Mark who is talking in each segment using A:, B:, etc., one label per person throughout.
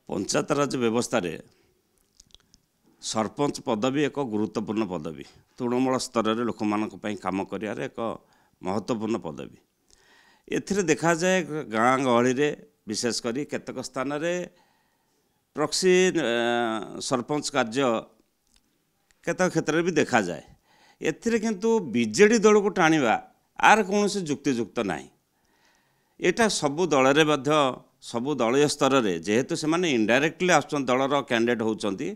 A: पंचायतराज व्यवस्था रे सरपंच पदवी एक गुरुत्वपूर्ण पदवी तृणमूल स्तर में लोक मान कम कर एक महत्वपूर्ण पदवी एथिरे देखा जाए गाँ गहली रे विशेषकर केतक स्थान रे प्रॉक्सी सरपंच कार्य केतक क्षेत्र भी देखा जाए एथिरे किंतु बीजेडी दल को टाणिबा आर कौन जुक्तियुक्त ना एटा सबु दल रे सबु दलीय स्तर में जेहेतु से इनडायरेक्टली आसुन दलर कैंडिडेट होती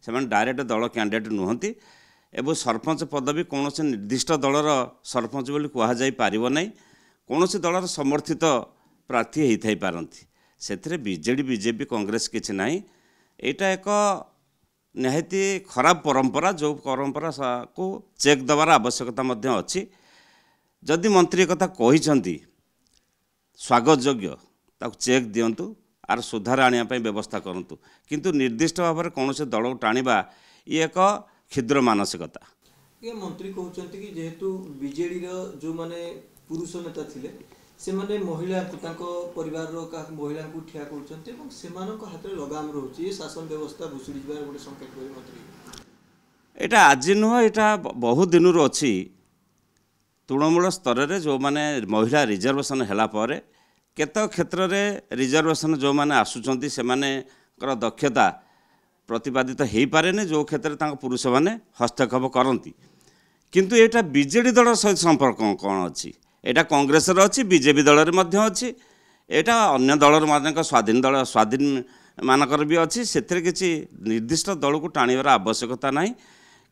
A: से डायरेक्ट दल कैंडिडेट नुहति एवं सरपंच पदवी कौन निर्दिष्ट दलर सरपंच बोली कहुई पारिब नहीं कौन दलर समर्थित प्रार्थी होता ही पारती से बीजेडी बीजेपी कांग्रेस किसी ना यहाँ एक निहाती खराब परंपरा जो परंपरा को चेक देवार आवश्यकता अच्छी जदि मंत्री कथा कहते स्वागत योग्य ताकू चेक दिंतु आर सुधार आने व्यवस्था करूँ किंतु निर्दिष्ट भाव में कौन से दल को टाणिबा ये एक क्षुद्र मानसिकता।
B: ये मंत्री कहते कि जेहेतु बीजेडी जो माने पुरुष नेता थिले से माने महिला परिवार महिला को ठिया कर हाथ में लगाम रोचे शासन व्यवस्था भुशुड़ी गोटे संकेत मंत्री
A: एटा आज नुह एटा बहुत दिन अच्छी तृणमूल स्तर में जो माने महिला रिजर्वेशन है केतक क्षेत्र में रिजर्वेशन जो मैंने आसुँच से दक्षता प्रतिपादित हो पारे जो क्षेत्र में पुरुष मैंने हस्तक्षेप करती किंतु एटा बीजेडी दल सहित संपर्क कौन अच्छी एटा कांग्रेस अच्छी बीजेपी दल में अच्छी एटा अन्य दल मान स्वाधीन मानकर भी अच्छी से किसी निर्दिष्ट दल को टाणिबार आवश्यकता ना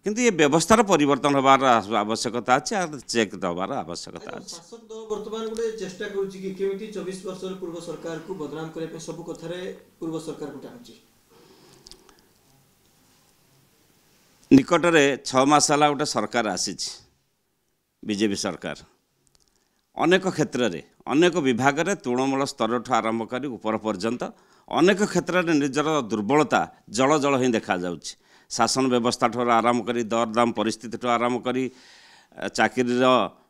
A: किंतु ये व्यवस्थार परिवर्तन होबार आवश्यकता अच्छे चेक देवार आवश्यकता अच्छे।
B: शासक दल वर्तमान गोटे चेष्टा करुच्ची कि केमिति 24 वर्ष पूर्व सरकार को बदनाम करने सब कथार पूर्व सरकार को टाणुची
A: निकट में 6 मास है गोटे सरकार आसी बीजेपी सरकार अनेक क्षेत्र में अनेक विभाग में तृणमूल स्तर ठू आरंभ कर ऊपर पर्यंत अनेक क्षेत्र में निजर दुर्बलता जल जल ही देखा जाउछि शासन व्यवस्था ठूँ आरंभ कर दरदाम परिस्थिति ठूँ आरंभ कर चाकरी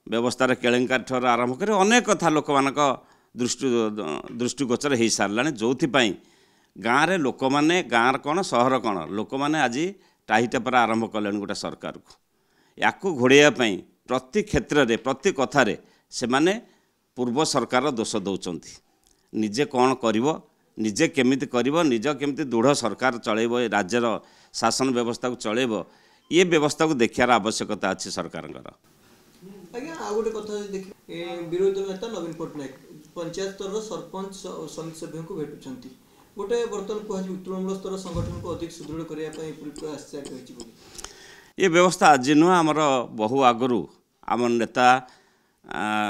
A: व्यवस्था केलेंकारी ठूँ आरंभ कर अनेक कथा लोक मान दृष्टिगोचर हो सारा जो गाँव में लोक मैंने गाँव कौन सहर कौन लोक मैंने आज टाहीटेपर आरंभ कले गोटे सरकार को या घोड़ाई प्रति क्षेत्र में प्रति कथार से माने पूर्व सरकार दोष दौरान निजे कौन करिवो निजे केमिति करिवो निज केमिति दृढ़ सरकार चलेबो राज्यर शासन व्यवस्था को चलेबो ये व्यवस्था को देखार आवश्यकता अच्छी सरकार।
B: आज्ञा आ गोटे कथा देखिए विरोधी दल नेता नवीन पट्टनायक पंचायत स्तर सरपंच समिति सभ्य को भेटुंट गोटे बर्तमान कह तृणमूल स्तर संगठन को अधिक सुदृढ़ करने प्रयास
A: ये व्यवस्था आज नुह आमर बहु आगु आम नेता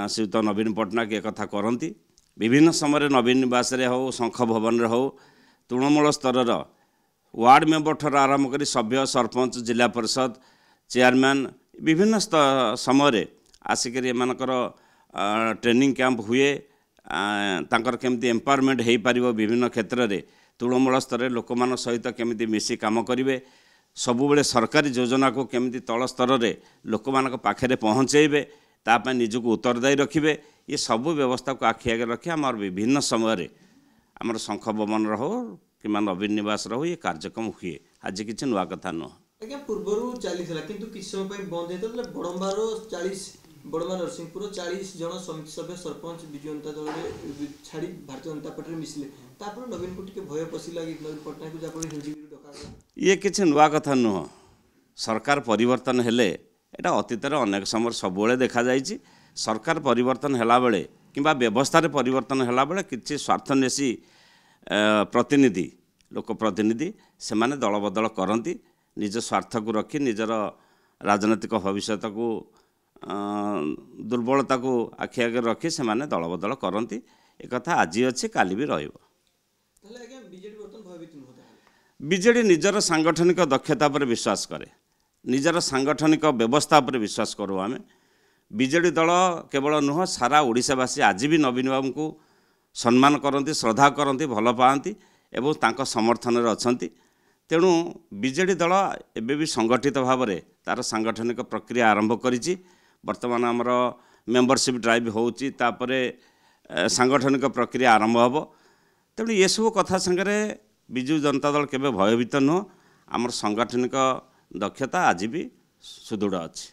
A: श्रीयुत नवीन पट्टनायक एक कथा करती विभिन्न समय नवीन निवास हो शंख भवन हो तृणमूल स्तर वार्ड मेंबर ठूँ आरंभ कर सभ्य सरपंच जिला परिषद चेयरमैन विभिन्न समय आसिक एमानकर ट्रेनिंग कैंप हुए तांकर केमती एम्पावरमेंट हो पार विभिन्न क्षेत्र में तृणमूल स्तर लोक मान सहित केमती मिसी काम करेंगे सबुबले सरकारी योजना को केमती तल स्तर में लोक मान पाखे पहुँचेबे ताप निजक उत्तरदायी रखिए ये सबू व्यवस्था को आखि आगे रखी आम विभिन्न समय आमर शंख भवन हो कि नवीन निवास हो ये कार्यक्रम हुए आज किसी नुआ कथा नुह।
B: आज्ञा पूर्व चली किंतु किस समय बंद होता बड़म्बार 40 बड़मा नरसिंहपुर 40 जन समिति सभ्य सरपंच विजु जनता दल छाड़ी भारतीय जनता पार्टी मिसिले नवीन को टे भय पशिला नवीन पट्टनायक जहाँ
A: ये किसी नुआ कथा नुह सरकार परिवर्तन हेले एटा अतीत अनेक समय सब देखा जाइए सरकार परिवर्तन होला बेले किंबा व्यवस्था परिवर्तन होला बेले किसी स्वार्थन्वेषी प्रतिनिधि लोक प्रतिनिधि से माने दल बदल करती निज स्वार्थ को रखी निजर राजनैतिक भविष्य को दुर्बलता को आखि आगे रखी से माने दल बदल करती एक कथा आज अच्छी काली भी बीजेडी निजर सांगठनिक दक्षता पर विश्वास करे निजर सांगठनिक व्यवस्था पर विश्वास करूँ आम बीजेडी दल केवल नुह सारा ओडिशावासी आज भी नवीन बाबू को सम्मान करती श्रद्धा करती भल पाती एवं तांको समर्थन अच्छा तेणु बीजेडी दल एबे भी संगठित भाव में तार सांगठनिक प्रक्रिया आरंभ करिछि वर्तमान आमर मेंबरशिप ड्राइव होउछि तापरे सांगठनिक प्रक्रिया आरंभ हम तेणु ये सब कथा संगे ବିଜୁ ଜନତା ଦଳ କେବେ ଭୟଭୀତ ନୁହଁ। ଆମର ସାଂଗଠନିକ ଦକ୍ଷତା ଆଜି ବି ସୁଦୃଢ଼ ଅଛି।